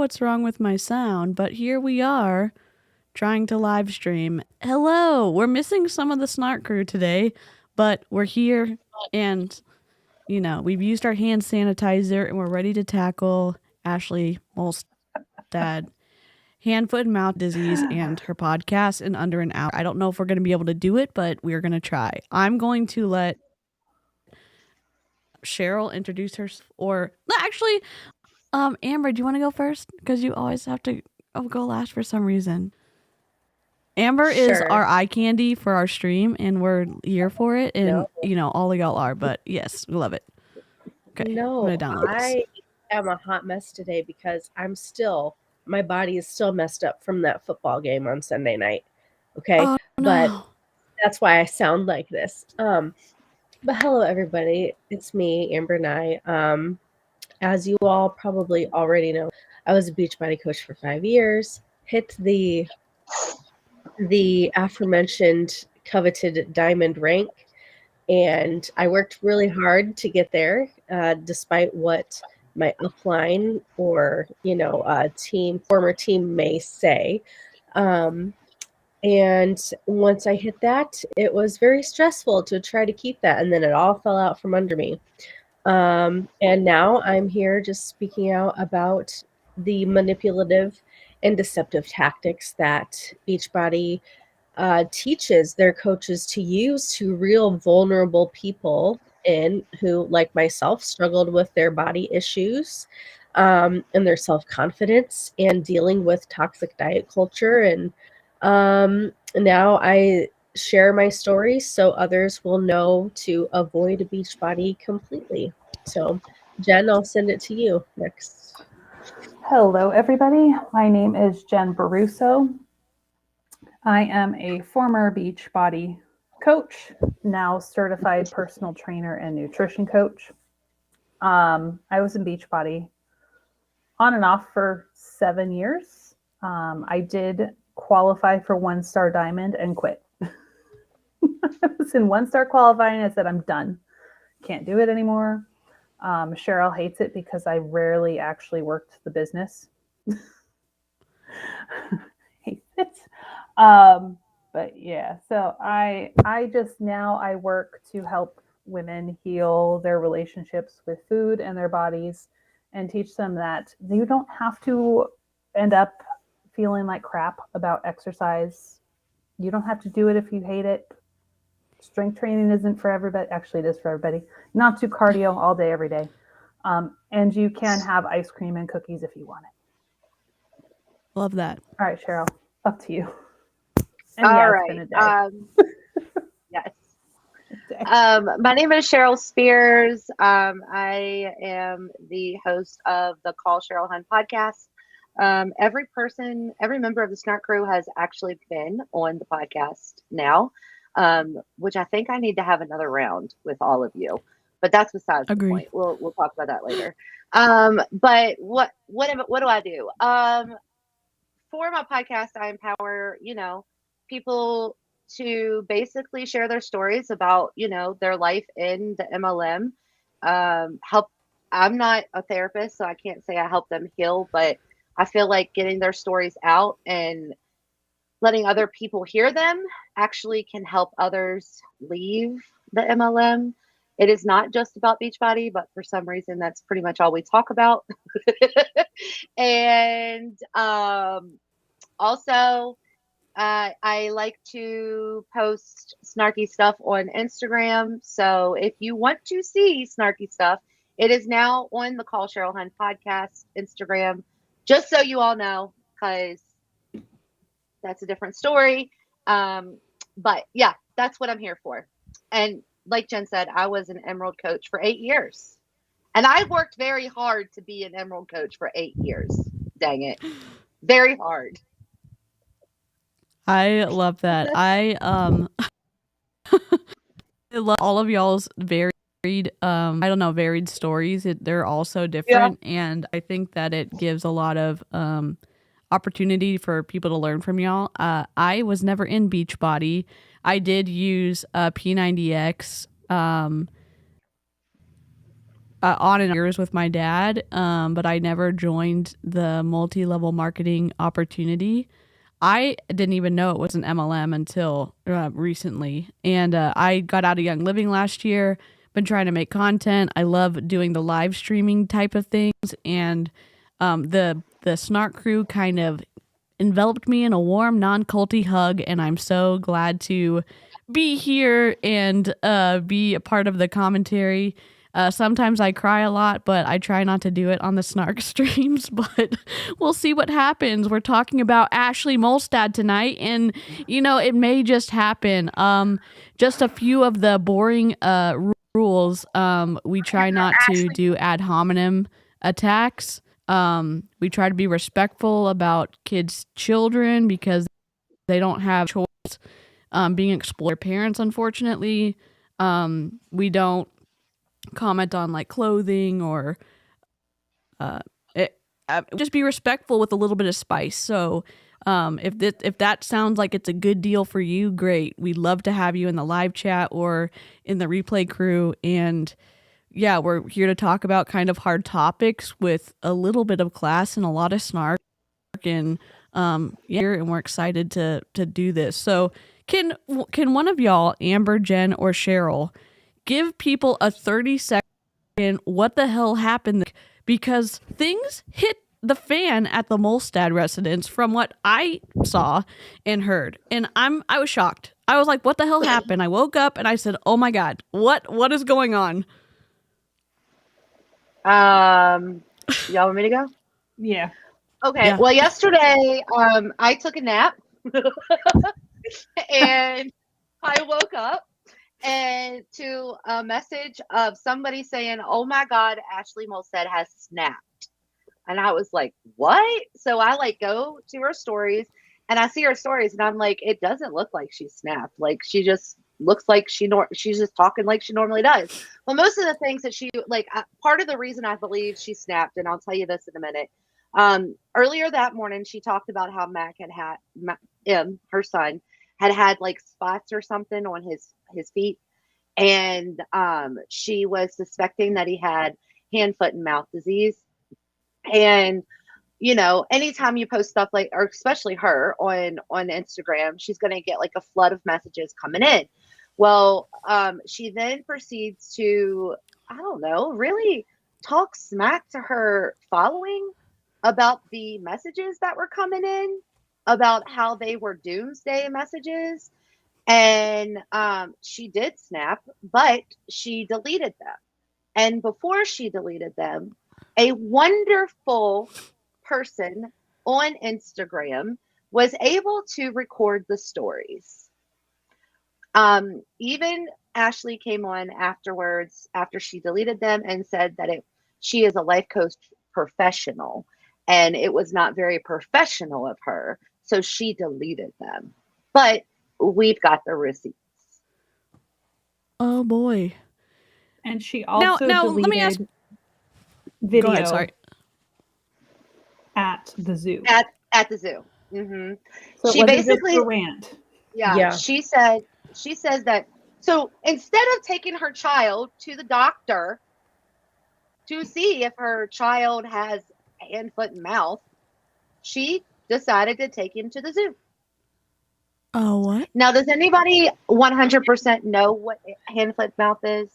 what's wrong with my sound, but here we are trying to live stream. Hello, we're missing some of the Snark crew today, but we're here and, we've used our hand sanitizer and we're ready to tackle Ashley Molstad, hand, foot, and mouth disease and her podcast in under an hour. I don't know if we're going to be able to do it, but we're going to try. I'm going to let Cheryl introduce her, or actually, Amber, do you want to go first? Because you always have to go last for some reason. Amber is our eye candy for our stream, and we're here for it. And all of y'all are, but yes, we love it. Okay, no, I'm gonna download I am a hot mess today because my body is still messed up from that football game on Sunday night. Okay, oh, no. But that's why I sound like this. But hello, everybody. It's me, Amber Nye. As you all probably already know, I was a Beachbody coach for 5 years. Hit the aforementioned coveted diamond rank, and I worked really hard to get there, despite what my upline or former team may say. And once I hit that, it was very stressful to try to keep that, and then it all fell out from under me. And now I'm here just speaking out about the manipulative and deceptive tactics that Beachbody teaches their coaches to use to reel vulnerable people in who, like myself, struggled with their body issues and their self-confidence and dealing with toxic diet culture. And now I share my story so others will know to avoid Beachbody completely. So, Jen, I'll send it to you next. Hello, everybody. My name is Jen Baruso. I am a former Beachbody coach, now certified personal trainer and nutrition coach. I was in Beachbody on and off for 7 years. I did qualify for 1-star diamond and quit. I was in 1-star qualifying. I said, I'm done. Can't do it anymore. Cheryl hates it because I rarely actually worked the business. Hates it. But yeah, so I work to help women heal their relationships with food and their bodies and teach them that you don't have to end up feeling like crap about exercise. You don't have to do it if you hate it. Strength training isn't for everybody. Actually, it is for everybody. Not do cardio all day, every day. And you can have ice cream and cookies if you want it. Love that. All right, Cheryl, up to you. And all right. Yes. My name is Cheryl Spears. I am the host of the Call Cheryl Hunt podcast. Every member of the Snark crew has actually been on the podcast now, which I think I need to have another round with all of you. But that's besides the point. We'll talk about that later. But what do I do? For my podcast, I empower, people to basically share their stories about, their life in the MLM. Help. I'm not a therapist, so I can't say I help them heal, but I feel like getting their stories out and letting other people hear them actually can help others leave the MLM. It is not just about Beachbody, but for some reason, that's pretty much all we talk about. And also, I like to post snarky stuff on Instagram. So if you want to see snarky stuff, it is now on the Call Cheryl Hunt podcast Instagram. Just so you all know, because that's a different story. But yeah, that's what I'm here for. And like Jen said, I was an Emerald coach for 8 years. And I worked very hard to be an Emerald coach for 8 years. Dang it. Very hard. I love that. I love all of y'all's varied stories. They're all so different. Yeah. And I think that it gives a lot of opportunity for people to learn from y'all. I was never in Beachbody. I did use P90X on and years with my dad, but I never joined the multi-level marketing opportunity. I didn't even know it was an MLM until recently. And I got out of Young Living last year, been trying to make content. I love doing the live streaming type of things. And the Snark crew kind of enveloped me in a warm, non-culty hug. And I'm so glad to be here and be a part of the commentary. Sometimes I cry a lot, but I try not to do it on the Snark streams, but we'll see what happens. We're talking about Ashley Molstad tonight, and, it may just happen. Just a few of the boring rules. We try not to do ad hominem attacks. We try to be respectful about kids' children because they don't have choice being exploited. Parents, unfortunately, we don't comment on like clothing or just be respectful with a little bit of spice. So if that sounds like it's a good deal for you, great. We'd love to have you in the live chat or in the replay crew. And yeah, we're here to talk about kind of hard topics with a little bit of class and a lot of snark. And and we're excited to do this. So can one of y'all, Amber, Jen, or Cheryl, give people a 30-second what the hell happened? Because things hit the fan at the Molstad residence from what I saw and heard. And I was shocked. I was like, what the hell happened? I woke up and I said, oh my God, what is going on? Y'all want me to go? Yeah. Okay. Yeah. Well, yesterday, I took a nap and I woke up and to a message of somebody saying, oh my God, Ashley Molstad has snapped. And I was like, what? So I go to her stories and I see her stories and I'm like, it doesn't look like she snapped. Like she just looks like she's just talking like she normally does. Well, most of the things that she part of the reason I believe she snapped, and I'll tell you this in a minute. Earlier that morning, she talked about how Mac her son, had like spots or something on his feet. And she was suspecting that he had hand, foot, and mouth disease. And, anytime you post stuff or especially her on Instagram, she's going to get like a flood of messages coming in. Well, she then proceeds to, I don't know, really talk smack to her following about the messages that were coming in, about how they were doomsday messages. And she did snap, but she deleted them. And before she deleted them, a wonderful person on Instagram was able to record the stories. Even Ashley came on afterwards, after she deleted them, and said that she is a life coach professional, and it was not very professional of her, so she deleted them. But we've got the receipts. Oh boy. And she also now deleted let me ask. video Go ahead, sorry. at the zoo. At the zoo. Mm-hmm. So she basically just a rant. Yeah. She says that. So instead of taking her child to the doctor to see if her child has hand, foot, and mouth, she decided to take him to the zoo. Oh, what? Now, does anybody 100% know what hand, foot, mouth is?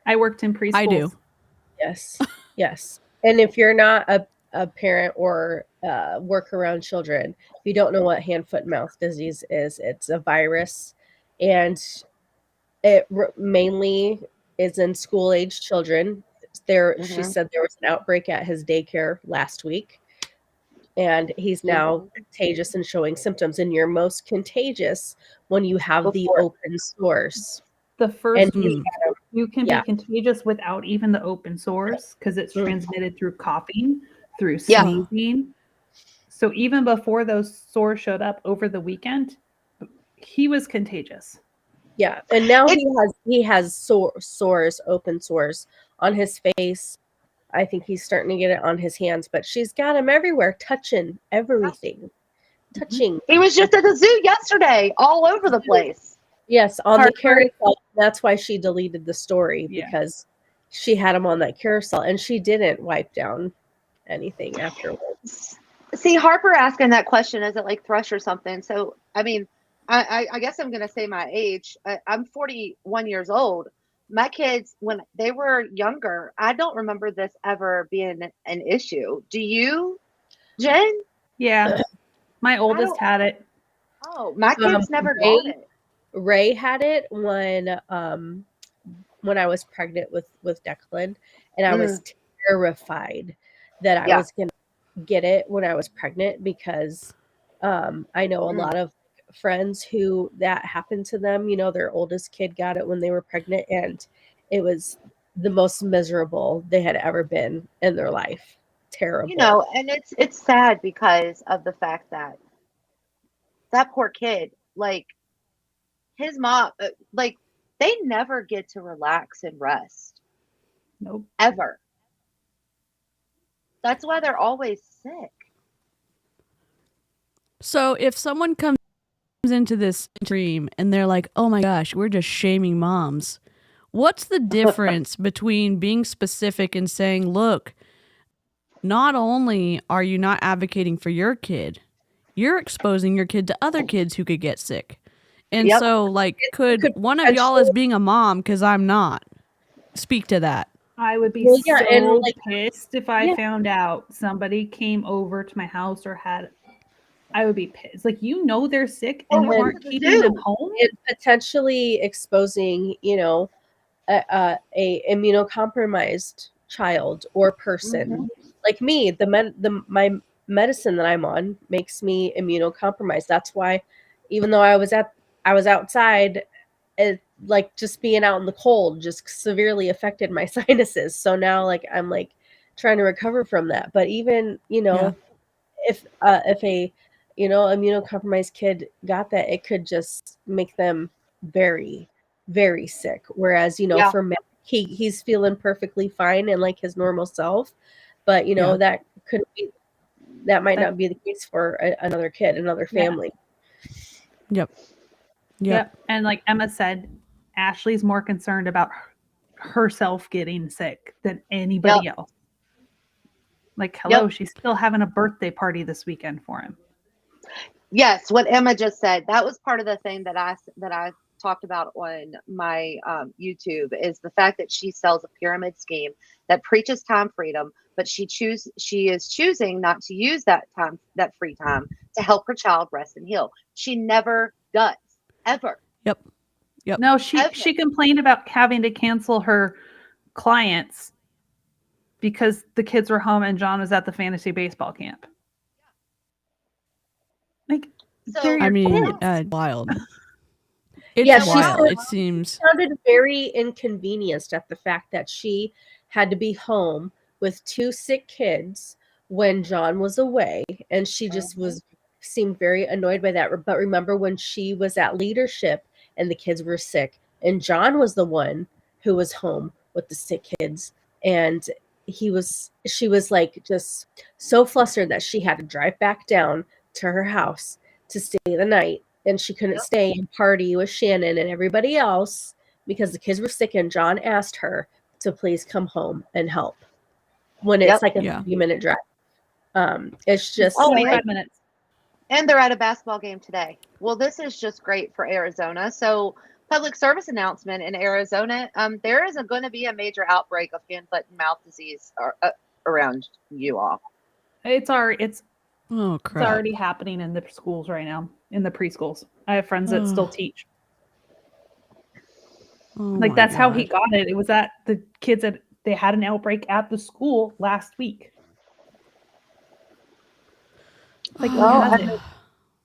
I worked in preschool. I do. Yes. Yes. And if you're not a parent or work around children, if you don't know what hand, foot, and mouth disease is, it's a virus, and it mainly is in school-age children. She said there was an outbreak at his daycare last week, and he's now contagious and showing symptoms. And you're most contagious when you have the open source. The first you can be contagious without even the open source, because it's transmitted through coughing, through sneezing. So even before those sores showed up over the weekend, he was contagious. Yeah, and now he has sores, open sores on his face. I think he's starting to get it on his hands, but she's got him everywhere, touching everything. Touching. He was just at the zoo yesterday, all over the place. Yes, on the carousel. That's why she deleted the story, because she had him on that carousel, and she didn't wipe down anything afterwards. See, Harper asking that question, is it like thrush or something? So, I mean, I guess I'm going to say my age. I'm 41 years old. My kids, when they were younger, I don't remember this ever being an issue. Do you, Jen? Yeah, my oldest had it. Oh, my kids never got it. Ray had it when I was pregnant with Declan, and I was terrified that I was going to get it when I was pregnant, because I know a lot of friends who that happened to them. You know, their oldest kid got it when they were pregnant, and it was the most miserable they had ever been in their life. Terrible. You know, and it's sad because of the fact that that poor kid, like his mom, like they never get to relax and rest. Nope. Ever. That's why they're always sick. So if someone comes into this stream and they're like, oh my gosh, we're just shaming moms, what's the difference between being specific and saying, look, not only are you not advocating for your kid, you're exposing your kid to other kids who could get sick. And so, like, could one of y'all, as being a mom, because I'm not, speak to that? I would be pissed if I found out somebody came over to my house or had. I would be pissed. Like, you know, they're sick and you aren't keeping them home. And potentially exposing, you know, a immunocompromised child or person like me. My medicine that I'm on makes me immunocompromised. That's why, even though I was outside, like just being out in the cold just severely affected my sinuses. So now, like, I'm like trying to recover from that. But even, you know, if a, you know, immunocompromised kid got that, it could just make them very, very sick. Whereas, you know, for Matt, he's feeling perfectly fine and like his normal self. But, you know, that might not be the case for another kid, another family. Yep. And like Emma said, Ashley's more concerned about herself getting sick than anybody else. Like, hello, she's still having a birthday party this weekend for him. Yes, what Emma just said, that was part of the thing that I talked about on my YouTube, is the fact that she sells a pyramid scheme that preaches time freedom, but she is choosing not to use that free time to help her child rest and heal. She never does, ever. Yep. No, she complained about having to cancel her clients because the kids were home and John was at the fantasy baseball camp. Like, I mean, wild. It's wild. It seems sounded very inconvenienced at the fact that she had to be home with 2 sick kids when John was away, and she just seemed very annoyed by that. But remember when she was at leadership and the kids were sick, and John was the one who was home with the sick kids, and she was like just so flustered that she had to drive back down to her house to stay the night, and she couldn't stay and party with Shannon and everybody else because the kids were sick, and John asked her to please come home and help when it's like a 30-minute drive. It's just 25 minutes. And they're at a basketball game today. Well, this is just great for Arizona. So, public service announcement in Arizona, there isn't going to be a major outbreak of hand, foot, and mouth disease around you all. It's oh crap! It's already happening in the schools right now, in the preschools. I have friends that still teach. Like, that's how he got it. It was that the kids they had an outbreak at the school last week. Like,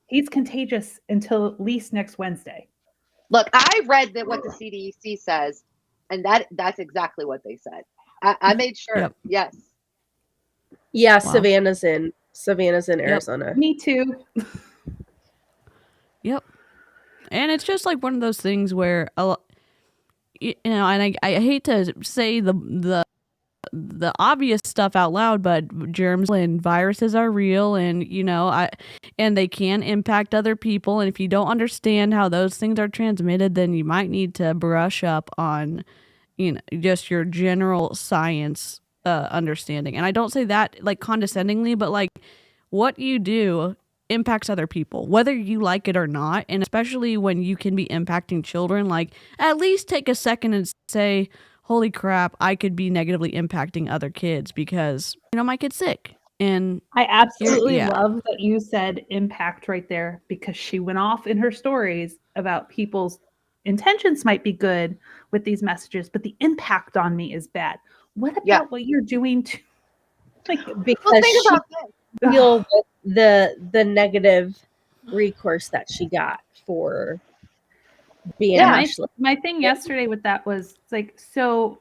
he's contagious until at least next Wednesday. Look, I read that what the CDC says, and that's exactly what they said. I made sure. Yep. Yes. Yeah, wow. Savannah's in Arizona. Me too. Yep. And it's just like one of those things where, you know, and I hate to say the obvious stuff out loud, but germs and viruses are real, and you know, and they can impact other people. And if you don't understand how those things are transmitted, then you might need to brush up on, just your general science understanding. And I don't say that like condescendingly, but like what you do impacts other people, whether you like it or not. And especially when you can be impacting children, like at least take a second and say, holy crap, I could be negatively impacting other kids because, my kid's sick. And I absolutely love that you said impact right there, because she went off in her stories about people's intentions might be good with these messages, but the impact on me is bad. What about what you're doing to, like, because she feel the negative recourse that she got for being Ashley. My thing yesterday with that was like, so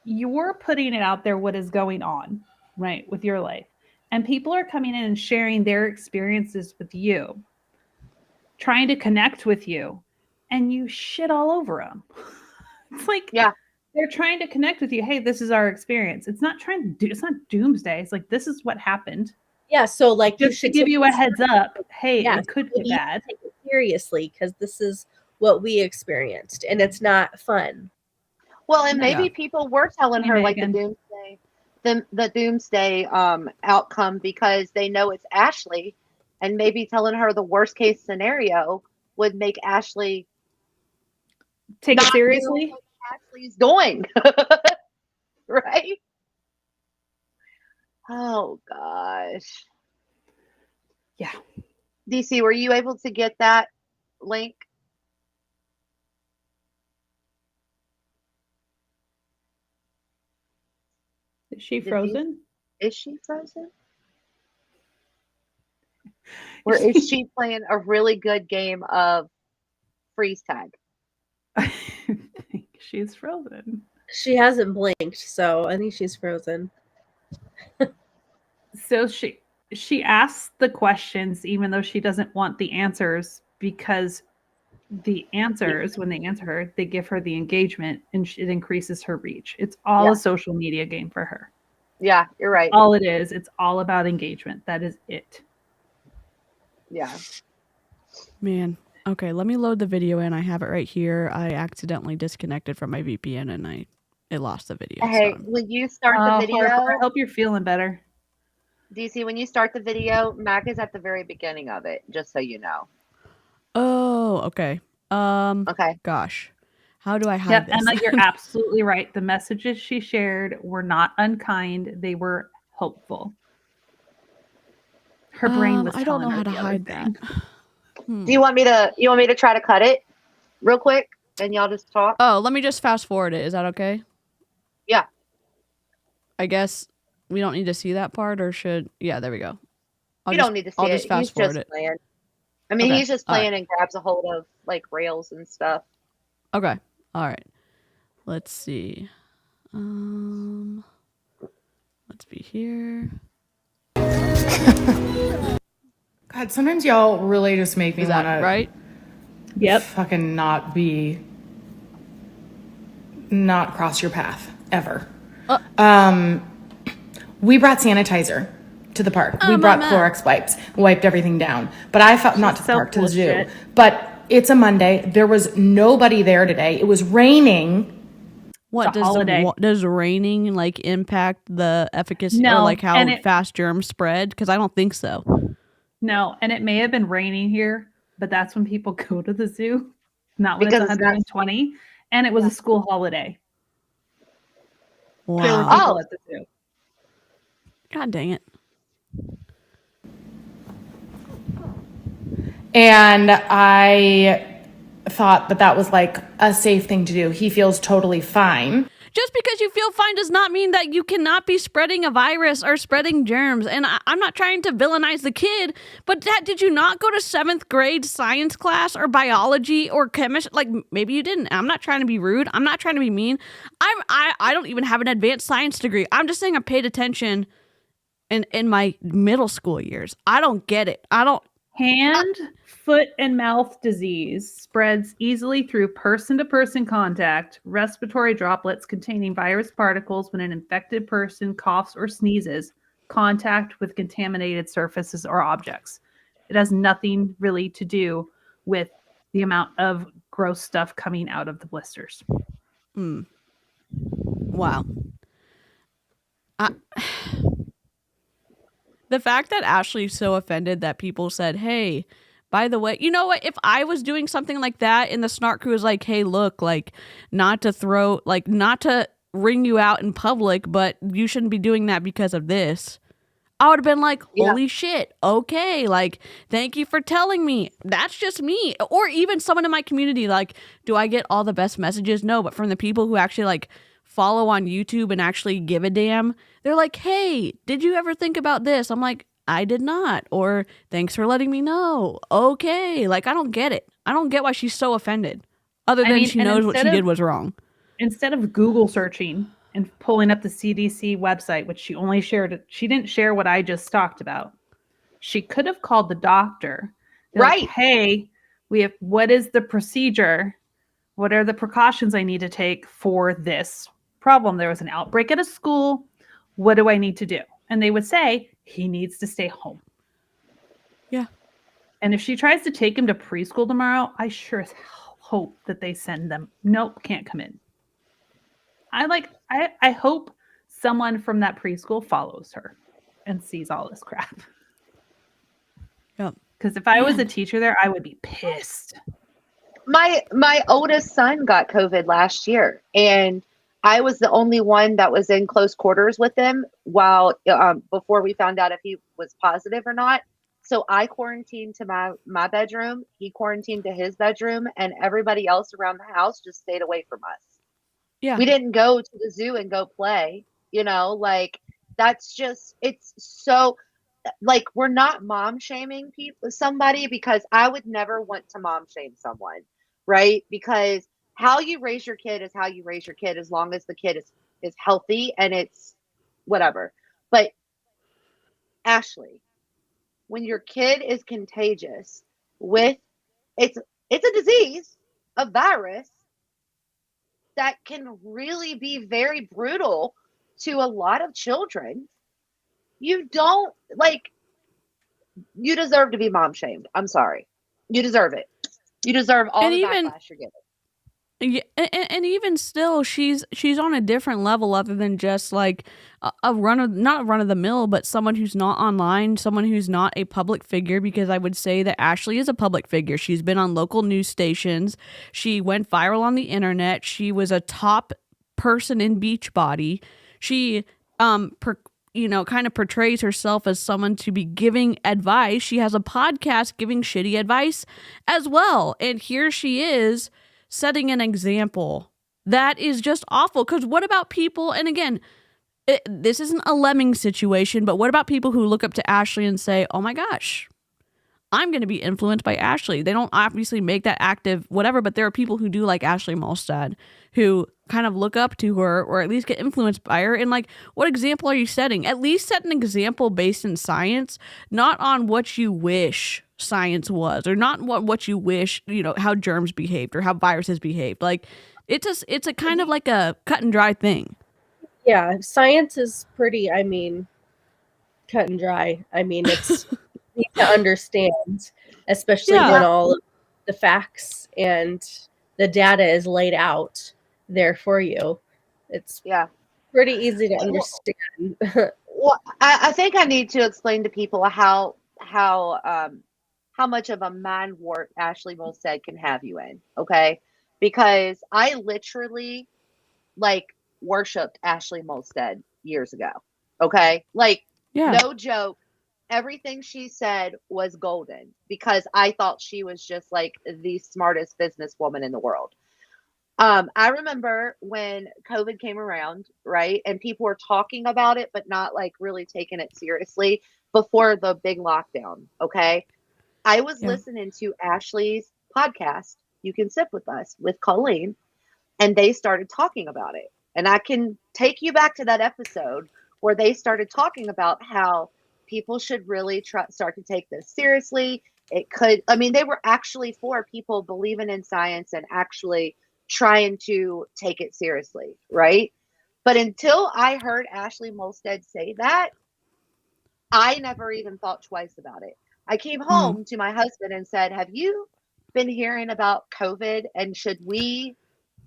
you're putting it out there what is going on, right, with your life. And people are coming in and sharing their experiences with you, trying to connect with you, and you shit all over them. It's like, they're trying to connect with you. Hey, this is our experience. It's not it's not doomsday. It's like, this is what happened. Yeah. So like, just to give you a heads up. Hey, it could get bad. Take it seriously, because this is what we experienced, and it's not fun. Well, and maybe people were telling her like the doomsday outcome because they know it's Ashley, and maybe telling her the worst case scenario would make Ashley take it seriously. What Ashley's doing, right? Oh gosh. Yeah. DC, were you able to get that link? Is she frozen? Is she frozen? Or is she playing a really good game of freeze tag? I think she's frozen. She hasn't blinked, so I think she's frozen. So she asks the questions even though she doesn't want the answers, because the answers, when they answer her, they give her the engagement and it increases her reach. It's all a social media game for her. Yeah, you're right. All it is. It's all about engagement. That is it. Yeah. Man. Okay, let me load the video in. I have it right here. I accidentally disconnected from my VPN and it lost the video. Hey, when you start the video, I hope you're feeling better. DC, when you start the video, Mac is at the very beginning of it, just so you know. Oh, okay. Okay. Gosh. How do I hide this? Emma, you're absolutely right. The messages she shared were not unkind. They were hopeful. Her brain was I don't know how to hide that. Do you want me to try to cut it real quick and y'all just talk? Oh, let me just fast forward it. Is that okay? Yeah. I guess we don't need to see that part, or should? Yeah, there we go. You don't need to see it. I'll just fast forward it. Playing. I mean, he's just playing and grabs a hold of like rails and stuff. Okay. All right. Let's see. Let's be here. God, sometimes y'all really just make me want to, right? Yep. Fucking not cross your path ever. We brought sanitizer to the park. We brought Clorox wipes, wiped everything down. But I felt not to the park, to the zoo. But it's a Monday. There was nobody there today. It was raining. What does raining like impact the efficacy or like how fast germs spread? Because I don't think so. No, and it may have been raining here, but that's when people go to the zoo, not when it's 120. And it was a school holiday. Wow. There were people at the zoo. God dang it. And I thought that was like a safe thing to do. He feels totally fine. Just because you feel fine does not mean that you cannot be spreading a virus or spreading germs. And I'm not trying to villainize the kid, but did you not go to 7th grade science class or biology or chemistry? Like, maybe you didn't. I'm not trying to be rude. I'm not trying to be mean. I don't even have an advanced science degree. I'm just saying I paid attention in my middle school years. I don't get it. Hand, foot, and mouth disease spreads easily through person-to-person contact, respiratory droplets containing virus particles when an infected person coughs or sneezes, contact with contaminated surfaces or objects. It has nothing really to do with the amount of gross stuff coming out of the blisters. Wow. The fact that Ashley's so offended that people said, hey, by the way, you know what? If I was doing something like that and the snark crew was like, hey, look, like, not to ring you out in public, but you shouldn't be doing that because of this. I would have been like, holy shit, okay, like, thank you for telling me. That's just me. Or even someone in my community, like, do I get all the best messages? No, but from the people who actually, like, follow on YouTube and actually give a damn, they're like, hey, did you ever think about this? I'm like, I did not. Or, thanks for letting me know. Okay, like, I don't get it. I don't get why she's so offended. Other than she knows what she did was wrong. Instead of Google searching and pulling up the CDC website, which she didn't share what I just talked about. She could have called the doctor. Right. Like, hey, what is the procedure? What are the precautions I need to take for this problem? There was an outbreak at a school. What do I need to do? And they would say, he needs to stay home. Yeah. And if she tries to take him to preschool tomorrow, I sure as hell hope that they send them. Nope, can't come in. I hope someone from that preschool follows her and sees all this crap. Yep. Because if I was a teacher there, I would be pissed. My oldest son got COVID last year, and I was the only one that was in close quarters with him while before we found out if he was positive or not. So I quarantined to my bedroom. He quarantined to his bedroom, and everybody else around the house just stayed away from us. Yeah. We didn't go to the zoo and go play, like that's just, it's so, like, we're not mom shaming somebody, because I would never want to mom shame someone, right? Because how you raise your kid is how you raise your kid, as long as the kid is healthy and it's whatever. But Ashley, when your kid is contagious with, it's a disease, a virus that can really be very brutal to a lot of children. You don't, like, you deserve to be mom shamed. I'm sorry. You deserve it. You deserve all the backlash you're getting. Yeah, and even still, she's on a different level, other than just like not a run of the mill, but someone who's not online, someone who's not a public figure. Because I would say that Ashley is a public figure. She's been on local news stations. She went viral on the internet. She was a top person in Beachbody. She kind of portrays herself as someone to be giving advice. She has a podcast giving shitty advice as well, and here she is setting an example that is just awful. Because what about people, and again, this isn't a lemming situation, but what about people who look up to Ashley and say, oh my gosh, I'm going to be influenced by Ashley? They don't obviously make that active whatever, but there are people who do, like Ashley Molstad, who kind of look up to her or at least get influenced by her. And like, what example are you setting? At least set an example based in science, not on what you wish science was, or not what you wish, how germs behaved or how viruses behaved. Like, it's a kind of like a cut and dry thing. Yeah, science is pretty, cut and dry. It's easy to understand, especially when all of the facts and the data is laid out there for you. It's pretty easy to understand. Well, I think I need to explain to people how much of a mind warp Ashley Molstad can have you in, okay? Because I literally, like, worshipped Ashley Molstad years ago, okay? Like, no joke. Everything she said was golden, because I thought she was just like the smartest businesswoman in the world. I remember when COVID came around, right? And people were talking about it, but not like really taking it seriously before the big lockdown, okay? I was listening to Ashley's podcast, You Can Sip With Us, with Colleen, and they started talking about it. And I can take you back to that episode where they started talking about how people should really start to take this seriously. They were actually for people believing in science and actually trying to take it seriously, right? But until I heard Ashley Molstad say that, I never even thought twice about it. I came home to my husband and said, have you been hearing about COVID? And should we,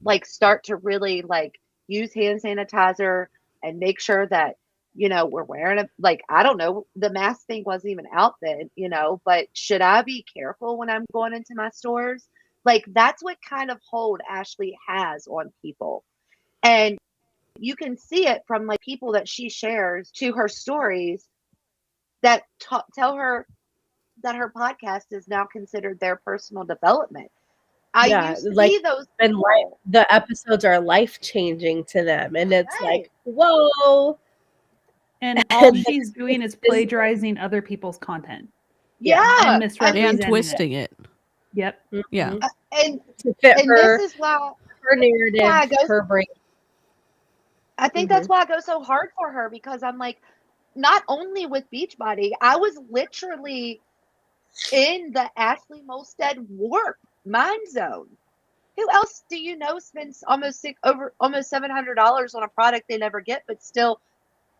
like, start to really, like, use hand sanitizer and make sure that, you know, we're wearing a, like, I don't know, the mask thing wasn't even out then, you know, but should I be careful when I'm going into my stores? Like, that's what kind of hold Ashley has on people. And you can see it from like people that she shares to her stories that tell her that her podcast is now considered their personal development. I used to like, see those and people. the episodes are life changing to them, and it's like, whoa. And all she's doing is plagiarizing other people's content. Yeah, and misrepresenting and twisting it. Yep. Yeah. And to fit this is why her narrative, her brain. I think that's why I go so hard for her, because I'm like, not only with Beachbody, I was literally in the Ashley Molstad warp mind zone. Who else do you know spends almost $700 on a product they never get, but still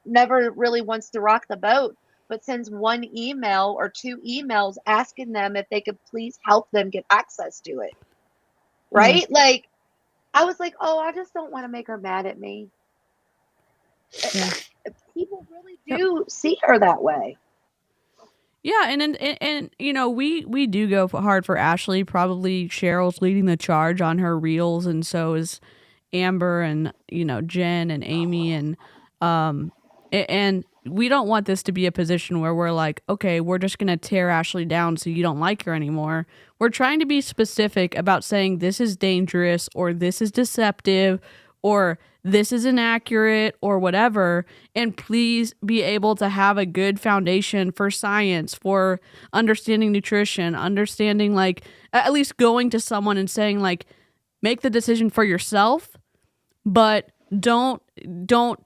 never really wants to rock the boat, but sends one email or two emails asking them if they could please help them get access to it? Right? Yeah. Like, I was like, oh, I just don't want to make her mad at me. Yeah. People really do see her that way. Yeah, and you know, we do go hard for Ashley. Probably Cheryl's leading the charge on her reels, and so is Amber, and you know, Jen and Amy, and we don't want this to be a position where we're like, okay, we're just gonna tear Ashley down so you don't like her anymore. We're trying to be specific about saying this is dangerous, or this is deceptive, or this is inaccurate, or whatever, and please be able to have a good foundation for science, for understanding nutrition, understanding, like, at least going to someone and saying, like, make the decision for yourself, but don't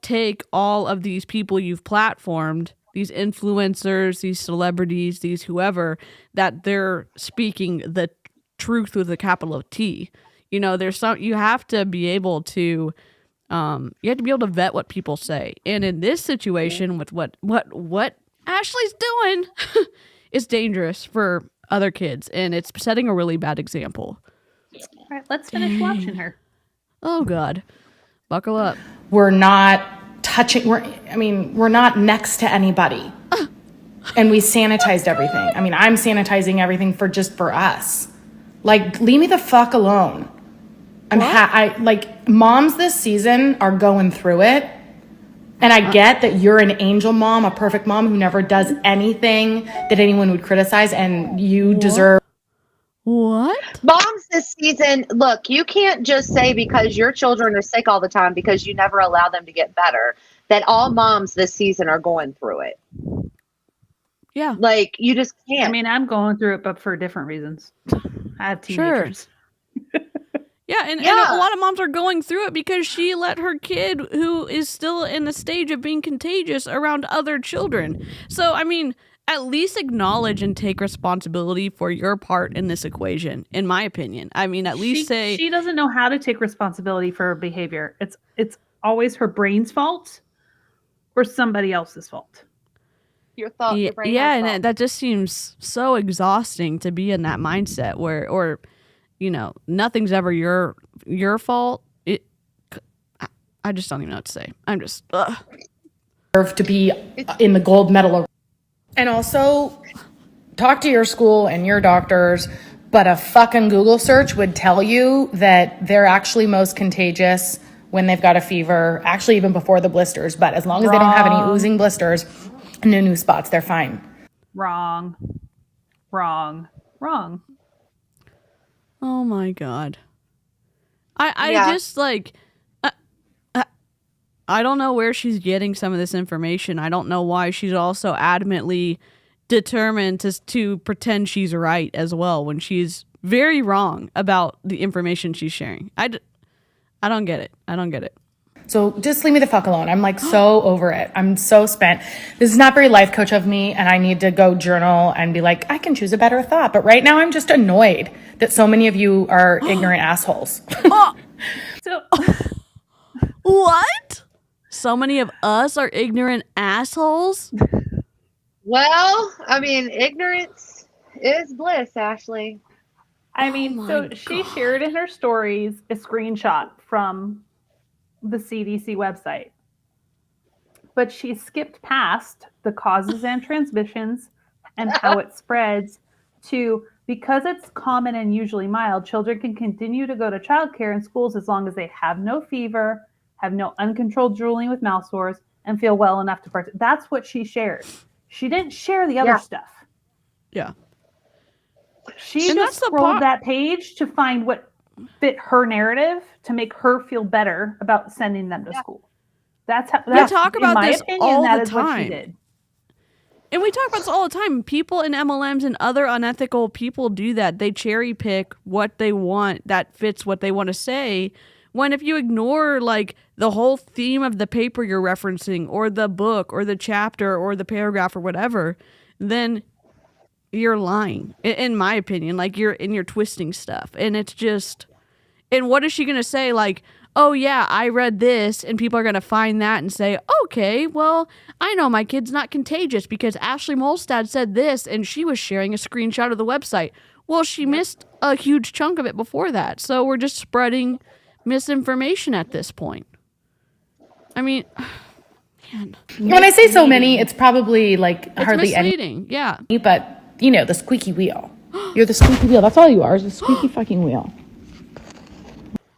take all of these people you've platformed, these influencers, these celebrities, these whoever, that they're speaking the truth with a capital T. You know, there's some, you have to be able to vet what people say. And in this situation with what Ashley's doing is dangerous for other kids, and it's setting a really bad example. All right, let's finish watching her. Oh God. Buckle up. We're not touching, we're not next to anybody. And we sanitized everything. I mean, I'm sanitizing everything for us. Like, leave me the fuck alone. Moms this season are going through it. And I get that you're an angel mom, a perfect mom who never does anything that anyone would criticize, and you deserve. What? Moms this season, look, you can't just say because your children are sick all the time because you never allow them to get better, that all moms this season are going through it. Yeah. Like, you just can't. I mean, I'm going through it, but for different reasons. I have teenagers. Sure. Yeah, and a lot of moms are going through it because she let her kid, who is still in the stage of being contagious, around other children. So, I mean, at least acknowledge and take responsibility for your part in this equation, in my opinion. I mean, at least say... She doesn't know how to take responsibility for her behavior. It's always her brain's fault or somebody else's fault. Your thought, your brain yeah, and fault. That just seems so exhausting to be in that mindset where, or, you know, nothing's ever your fault. I just don't even know what to say. I'm just... to be in the gold medal. And also, talk to your school and your doctors, but a fucking Google search would tell you that they're actually most contagious when they've got a fever, actually even before the blisters. But as long as they don't have any oozing blisters, no new spots, they're fine. Wrong. Oh my God. I just, like... I don't know where she's getting some of this information. I don't know why she's also adamantly determined to pretend she's right as well when she's very wrong about the information she's sharing. I don't get it. So just leave me the fuck alone. I'm like so over it. I'm so spent. This is not very life coach of me, and I need to go journal and be like, I can choose a better thought. But right now I'm just annoyed that so many of you are ignorant assholes. What? So many of us are ignorant assholes? Well, I mean, ignorance is bliss, Ashley. I mean, so she shared in her stories a screenshot from the CDC website. But she skipped past the causes and transmissions and how it spreads to, because it's common and usually mild, children can continue to go to childcare and schools as long as they have no fever, have no uncontrolled drooling with mouth sores, and feel well enough to participate. That's what she shared. She didn't share the other stuff. Yeah. She just scrolled that page to find what fit her narrative to make her feel better about sending them to school. That's how we talk about this all the time. What she did. And we talk about this all the time. People in MLMs and other unethical people do that. They cherry pick what they want that fits what they want to say. When if you ignore like the whole theme of the paper you're referencing or the book or the chapter or the paragraph or whatever, then you're lying, in my opinion. Like you're twisting stuff. And it's just, and what is she going to say? Like, oh yeah, I read this, and people are going to find that and say, okay, well, I know my kid's not contagious because Ashley Molstad said this, and she was sharing a screenshot of the website. Well, she missed a huge chunk of it before that. So we're just spreading misinformation at this point. I mean, man. When I say so many, it's probably like It's hardly misleading, yeah. But, you know, the squeaky wheel. You're the squeaky wheel. That's all you are, is the squeaky fucking wheel.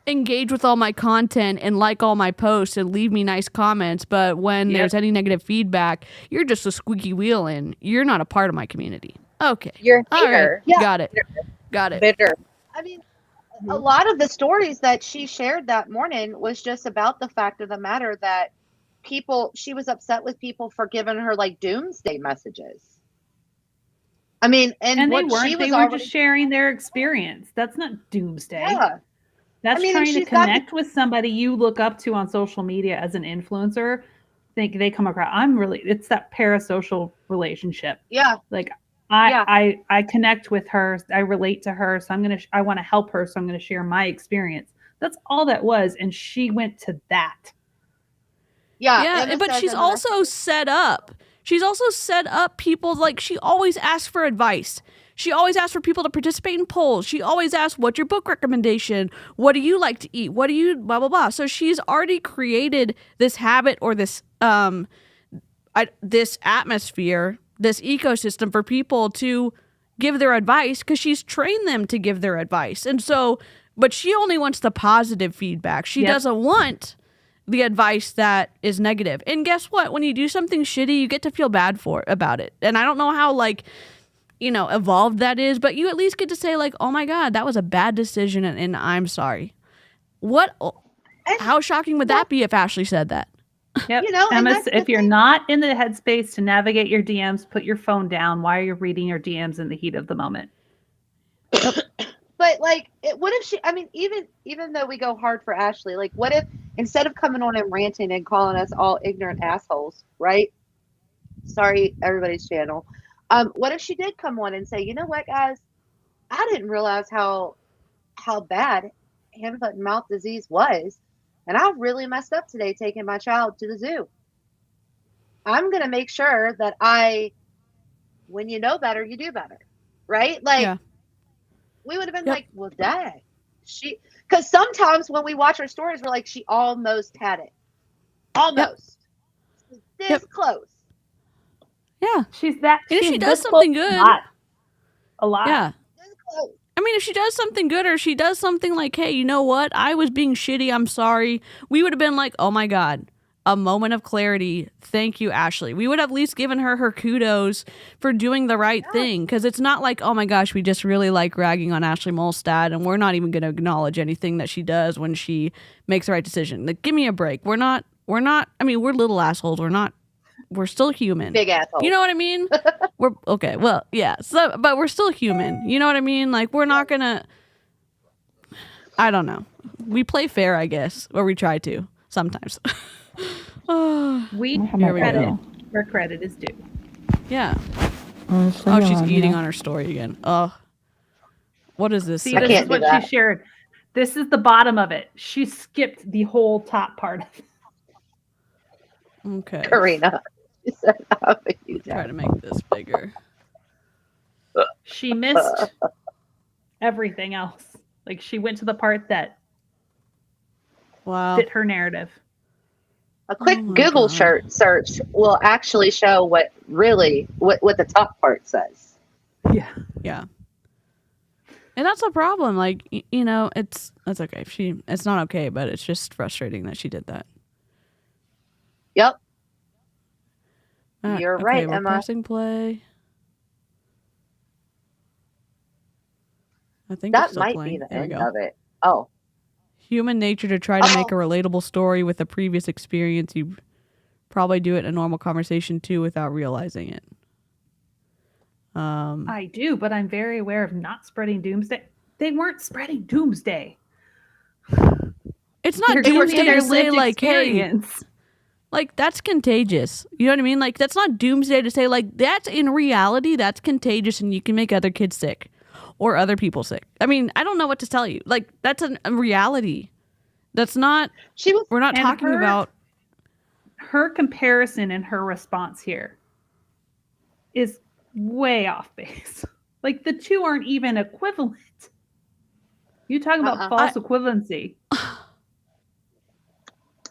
Engage with all my content and like all my posts and leave me nice comments, but when there's any negative feedback, you're just a squeaky wheel and you're not a part of my community. Okay. You're a all hater. right. Got it. Got it. Bitter. I mean, a lot of the stories that she shared that morning was just about the fact of the matter that she was upset with people for giving her like doomsday messages. I mean, and they what weren't. she was They were just sharing their experience. That's not doomsday. Yeah. That's I mean, trying to connect with somebody you look up to on social media as an influencer. Think they come across. It's that parasocial relationship. Yeah. Like I connect with her. I relate to her. So I want to help her. So I'm going to share my experience. That's all that was. And she went to that. Yeah. But she's also set up. She's also set up people, like she always asks for advice. She always asks for people to participate in polls. She always asks, what's your book recommendation? What do you like to eat? What do you blah, blah, blah. So she's already created this habit or this this atmosphere, this ecosystem for people to give their advice because she's trained them to give their advice. And so, but she only wants the positive feedback. She doesn't want the advice that is negative. And guess what? When you do something shitty, you get to feel bad about it. And I don't know how evolved that is, but you at least get to say like, oh my God, that was a bad decision and I'm sorry. How shocking would that be if Ashley said that? Yep. Emma, if you're not in the headspace to navigate your DMs, put your phone down while you're reading your DMs in the heat of the moment. But like, what if she? I mean, even though we go hard for Ashley, like, what if instead of coming on and ranting and calling us all ignorant assholes, right? Sorry, everybody's channel. What if she did come on and say, you know what, guys, I didn't realize how bad hand, foot, and mouth disease was, and I really messed up today taking my child to the zoo. I'm gonna make sure that when you know better, you do better, right? Like, we would have been like, well, dang, because sometimes when we watch her stories, we're like, she almost had it, almost this close. Yeah, she's that. And if she does something good, a lot. Yeah. I mean, if she does something good or she does something like, hey, you know what? I was being shitty. I'm sorry. We would have been like, oh my God, a moment of clarity. Thank you, Ashley. We would have at least given her kudos for doing the right thing. Because it's not like, oh my gosh, we just really like ragging on Ashley Molstad and we're not even going to acknowledge anything that she does when she makes the right decision. Like, give me a break. We're not, I mean, we're little assholes. We're still human. Big asshole. You know what I mean? We're okay. Well, yeah. So, but we're still human. You know what I mean? Like, we're not gonna. I don't know. We play fair, I guess, or we try to sometimes. We credit where credit is due. Yeah. Oh, she's eating on her story again. Oh, what is this? See, this is what she shared. This is the bottom of it. She skipped the whole top part of it. Okay. Karina. Try to make this bigger. She missed everything else. Like, she went to the part that fit her narrative. A quick Oh my Google God. search will actually show what the top part says. Yeah. Yeah. And that's a problem. Like, that's okay. It's not okay, but it's just frustrating that she did that. Yep. All You're okay, right, we're Emma. pressing play. I think it's That still might be playing. the There we end go. of it. Oh. Human nature to try to make a relatable story with a previous experience. You probably do it in a normal conversation too without realizing it. I do, but I'm very aware of not spreading doomsday. They weren't spreading doomsday. It's not They're doomsday giving their to say lived like, experience. hey, like that's contagious. You know what I mean? Like that's not doomsday to say like that's in reality that's contagious and you can make other kids sick or other people sick. I mean, I don't know what to tell you. Like that's a reality. That's not. We're not talking about her comparison and her response here is way off base. Like the two aren't even equivalent. You talk about false equivalency.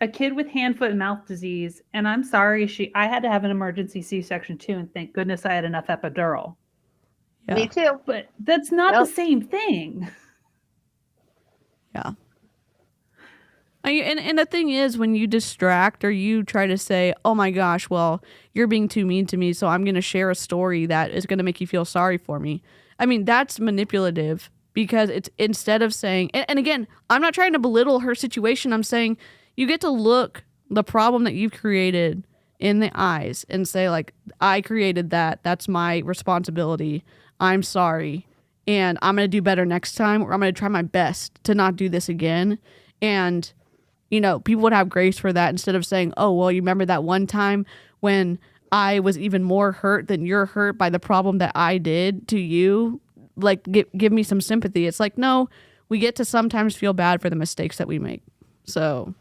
A kid with hand, foot, and mouth disease, and I'm sorry, I had to have an emergency C-section too, and thank goodness I had enough epidural. Yeah. Me too. But that's not the same thing. Yeah. And the thing is, when you distract or you try to say, oh my gosh, well, you're being too mean to me, so I'm going to share a story that is going to make you feel sorry for me. I mean, that's manipulative because it's instead of saying, and again, I'm not trying to belittle her situation. I'm saying you get to look the problem that you've created in the eyes and say, like, I created that. That's my responsibility. I'm sorry. And I'm going to do better next time, or I'm going to try my best to not do this again. And people would have grace for that instead of saying, oh, well, you remember that one time when I was even more hurt than you're hurt by the problem that I did to you? Like, give me some sympathy. It's like, no, we get to sometimes feel bad for the mistakes that we make. So,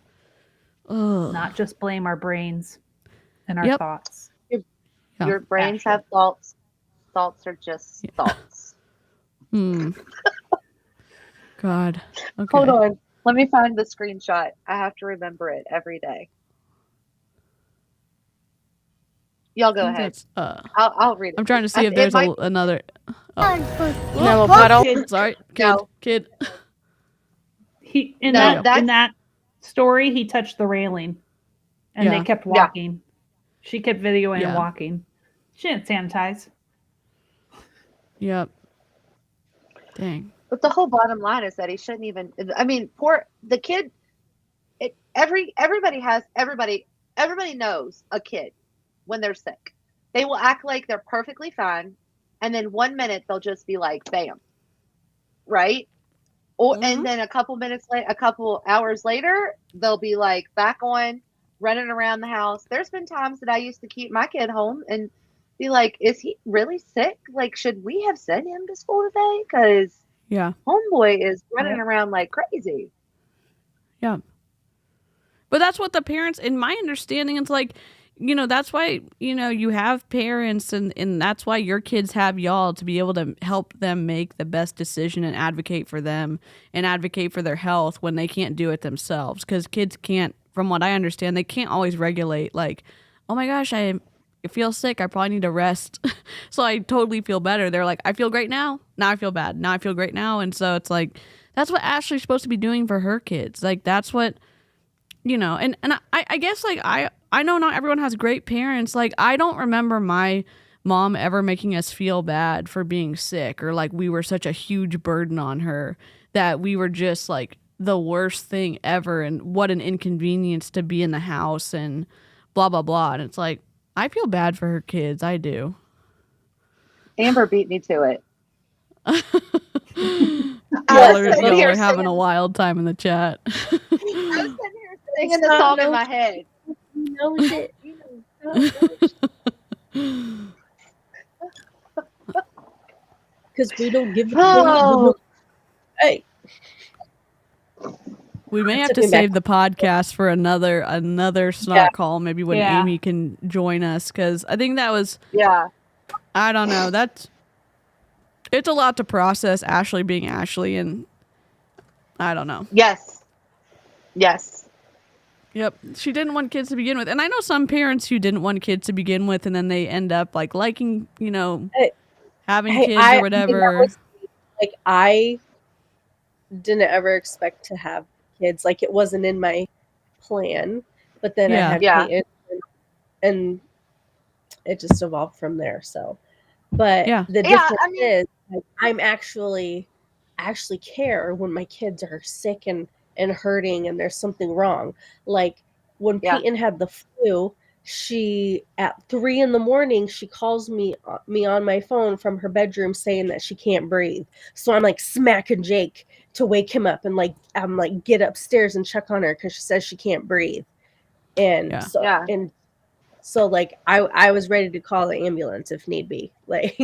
not just blame our brains and our thoughts. Your brains have thoughts. Thoughts are just thoughts. God. Okay. Hold on. Let me find the screenshot. I have to remember it every day. Y'all go ahead. I'll read it. I'm trying to see if there's another. No, puddle. Sorry, kid. He in that story, he touched the railing, and they kept walking. She kept videoing and walking. She didn't sanitize. Yep. Dang. But the whole bottom line is that he shouldn't even. I mean, poor the kid. Everybody knows a kid when they're sick. They will act like they're perfectly fine, and then 1 minute they'll just be like, "Bam," right? Or and then a couple hours later, they'll be like back on running around the house. There's been times that I used to keep my kid home and be like, "Is he really sick? Like, should we have sent him to school today? Because homeboy is running around like crazy." Yeah. But that's what the parents, in my understanding, it's like, that's why, you have parents and that's why your kids have y'all to be able to help them make the best decision and advocate for them and advocate for their health when they can't do it themselves. Because kids can't, from what I understand, they can't always regulate like, oh my gosh, I feel sick. I probably need to rest. So I totally feel better. They're like, I feel great now. Now I feel bad. Now I feel great now. And so it's like, that's what Ashley's supposed to be doing for her kids. Like, that's what, and I guess like I know not everyone has great parents. Like, I don't remember my mom ever making us feel bad for being sick or like we were such a huge burden on her that we were just like the worst thing ever and what an inconvenience to be in the house and blah, blah, blah. And it's like, I feel bad for her kids. I do. Amber beat me to it. Y'all are having a wild time in the chat. I was sitting here singing the song in my head. You know shit. Because we don't give a Hey. We may have to save the podcast for another snot call, maybe when Amy can join us, because I think that was I don't know. It's a lot to process, Ashley being Ashley, and I don't know. Yes. Yep. She didn't want kids to begin with. And I know some parents who didn't want kids to begin with, and then they end up like liking, having kids or whatever. I didn't ever expect to have kids. Like, it wasn't in my plan. But then I had Peyton, and it just evolved from there. So, but the difference is, like, I'm actually care when my kids are sick and hurting and there's something wrong. Like when Peyton had the flu, she at 3 a.m. she calls me on my phone from her bedroom saying that she can't breathe. So I'm like smacking Jake to wake him up, and I'm like, get upstairs and check on her because she says she can't breathe. And so like I was ready to call the ambulance if need be. Like,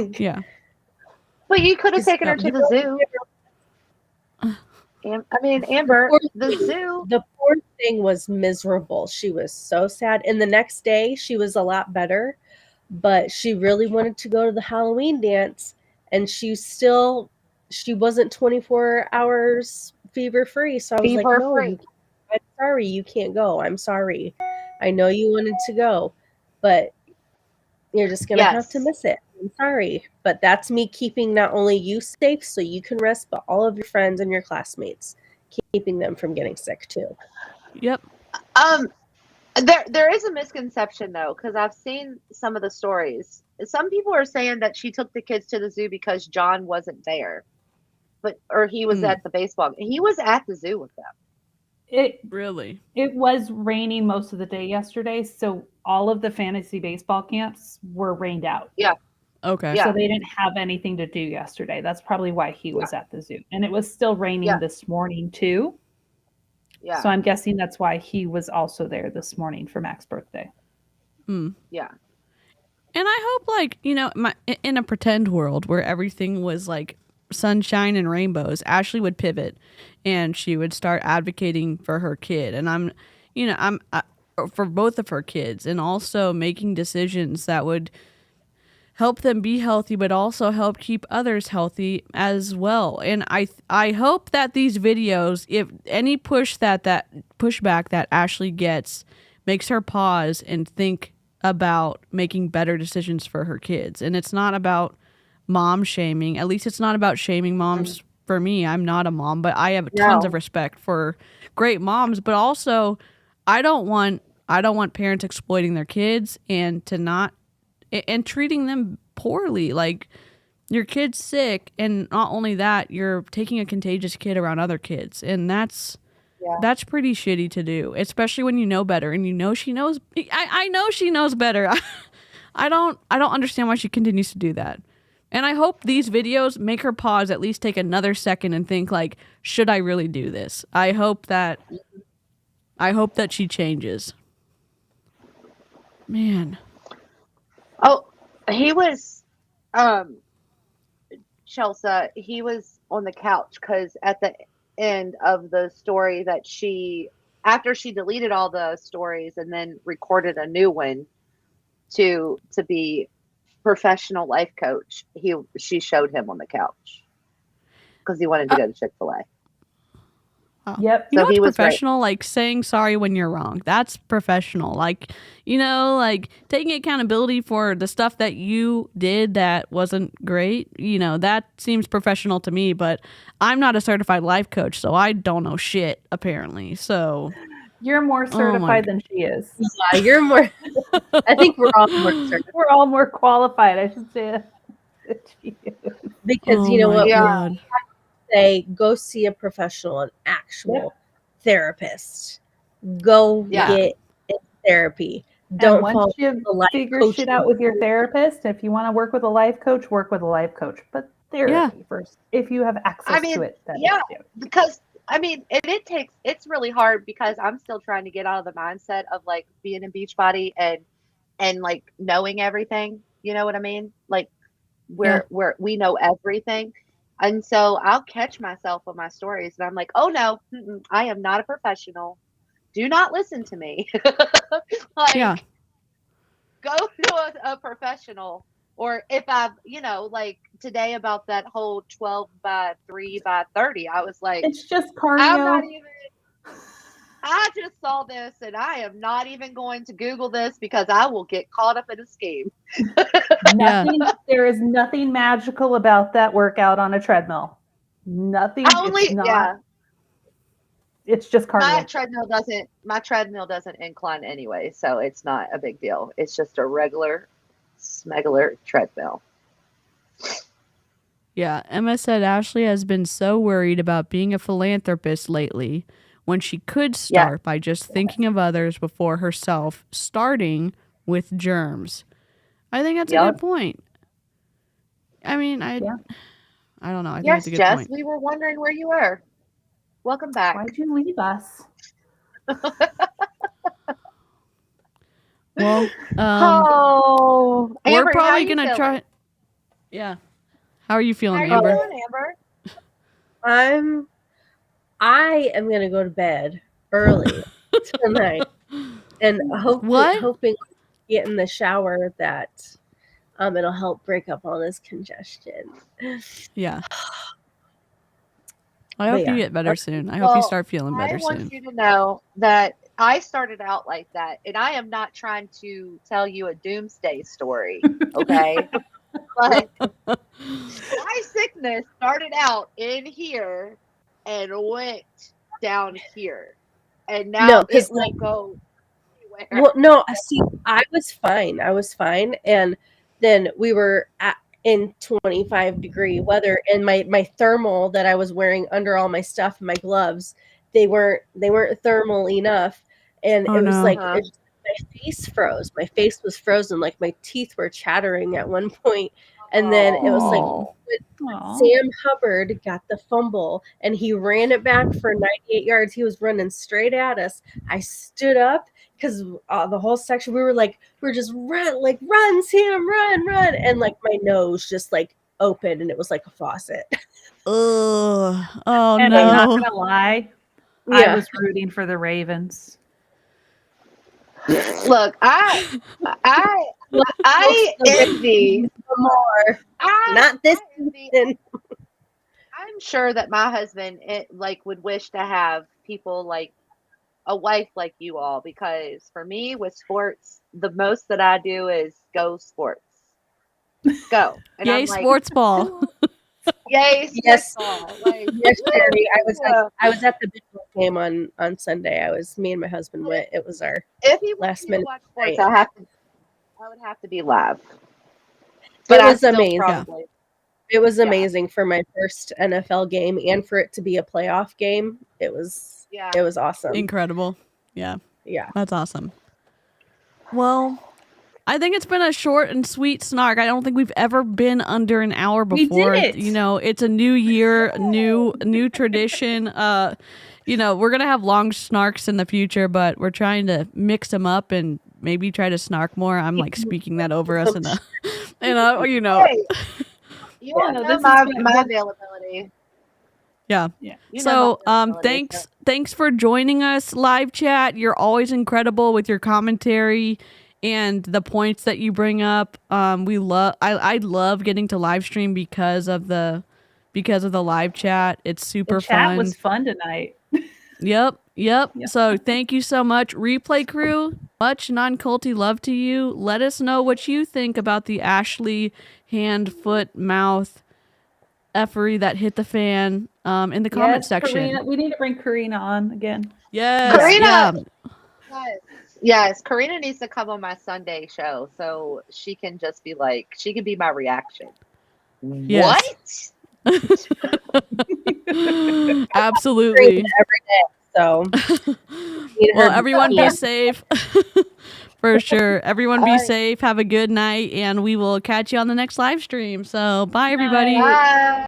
But you could have taken her to the zoo. Amber, the zoo. The poor thing was miserable. She was so sad. And the next day, she was a lot better. But she really wanted to go to the Halloween dance. And she wasn't 24 hours fever free. So I was like, no, I'm sorry, you can't go. I'm sorry. I know you wanted to go, but you're just going to have to miss it. I'm sorry, but that's me keeping not only you safe so you can rest, but all of your friends and your classmates, keeping them from getting sick too. Yep. There is a misconception though, because I've seen some of the stories. Some people are saying that she took the kids to the zoo because John wasn't there, or he was at the baseball. He was at the zoo with them. It was raining most of the day yesterday, so all of the fantasy baseball camps were rained out. Yeah. Okay. So they didn't have anything to do yesterday. That's probably why he was at the zoo. And it was still raining this morning too. Yeah. So I'm guessing that's why he was also there this morning for Mac's birthday. Yeah. And I hope, like, in a pretend world where everything was like sunshine and rainbows, Ashley would pivot and she would start advocating for her kid. And I'm for both of her kids, and also making decisions that would help them be healthy, but also help keep others healthy as well. And I hope that these videos, if any pushback that Ashley gets, makes her pause and think about making better decisions for her kids. And it's not about mom shaming. At least it's not about shaming moms. For me, I'm not a mom, but I have tons of respect for great moms. But also, I don't want parents exploiting their kids and treating them poorly. Like, your kid's sick, and not only that, you're taking a contagious kid around other kids, and that's pretty shitty to do, especially when you know better, and she knows. I know she knows better. I don't understand why she continues to do that. And I hope these videos make her pause, at least take another second and think, like, should I really do this? I hope that she changes. Man. Oh, he was, Chelsea, he was on the couch because at the end of the story that after she deleted all the stories and then recorded a new one to be professional life coach, she showed him on the couch because he wanted to go to Chick-fil-A. Yep. You know what's professional? Like saying sorry when you're wrong. That's professional. Like, like taking accountability for the stuff that you did that wasn't great. That seems professional to me, but I'm not a certified life coach, so I don't know shit, apparently. So you're more certified than she is. Yeah, you're more. I think we're all more certified. We're all more qualified, I should say. Because you know what? Yeah. Say, go see a professional, an actual therapist. Go get therapy. Don't once you figure shit out with your therapist, if you want to work with a life coach, work with a life coach. But therapy first, if you have access to it. Because it's really hard because I'm still trying to get out of the mindset of like being in Beachbody and like knowing everything. You know what I mean? Like where we know everything. And so I'll catch myself with my stories and I'm like, oh no, I am not a professional. Do not listen to me. Go to a professional. Or if I've, like today about that whole 12 by 3 by 30, I was like, it's just cardio. I'm not even, I just saw this, and I am not even going to Google this because I will get caught up in a scheme. There is nothing magical about that workout on a treadmill. Nothing. It's not. It's just cardio. My treadmill doesn't incline anyway, so it's not a big deal. It's just a regular smegular treadmill. Yeah, Emma said Ashley has been so worried about being a philanthropist lately when she could start by just thinking of others before herself, starting with germs. I think that's a good point. I mean, I don't know. I think it's a good Jess, point. We were wondering where you were. Welcome back. Why'd you leave us? Well, Amber, we're probably gonna try. Yeah. How are you feeling, How are Amber? you doing, Amber? I am gonna go to bed early tonight, and hoping get in the shower that it'll help break up all this congestion. Yeah. I hope you get better soon. I hope you start feeling better soon. I want you to know that I started out like that, and I am not trying to tell you a doomsday story, okay? But my sickness started out in here and went down here, and now it won't go anywhere. Well, no, see, I was fine, and then we were in 25-degree weather, and my thermal that I was wearing under all my stuff and my gloves, they weren't thermal enough, and it was like my face froze. My face was frozen, like my teeth were chattering at one point, and then it was like Sam Hubbard got the fumble, and he ran it back for 98 yards. He was running straight at us. I stood up, because the whole section, we were just run, Sam, run, and like my nose just like opened, and it was like a faucet. Oh and no! I'm not gonna lie, I was rooting for the Ravens. Look, I envy more. Not this season. I'm sure that my husband would wish to have people like a wife like you all, because for me with sports, the most that I do is go sports. Go. And yay, sports ball. Yay, sports ball. Yes, Sherry. I was at the baseball game on Sunday. Me and my husband went. It was our last minute sports, I would have to be live. But it was amazing. Probably, it was amazing for my first NFL game, and for it to be a playoff game. It was awesome. Incredible. Yeah. Yeah. That's awesome. Well, I think it's been a short and sweet snark. I don't think we've ever been under an hour before. We did it. You know, it's a new year, new tradition. You know, we're going to have long snarks in the future, but we're trying to mix them up and maybe try to snark more. I'm like speaking that over us you know. Hey, you know my availability. Yeah. So, thanks for joining us live chat. You're always incredible with your commentary and the points that you bring up. I love getting to live stream because of the live chat. It's super fun. Chat was fun tonight. Yep. So thank you so much, Replay Crew. Much non-culty love to you. Let us know what you think about the Ashley hand, foot, mouth effery that hit the fan in the comment section. Karina, we need to bring Karina on again. Yes. Karina. Yes, Karina needs to come on my Sunday show so she can just be like, she can be my reaction. Yes. What? Absolutely. Every day. So, well, everyone be safe. For sure. Everyone be safe. Have a good night, and we will catch you on the next live stream. So, bye, everybody. Bye.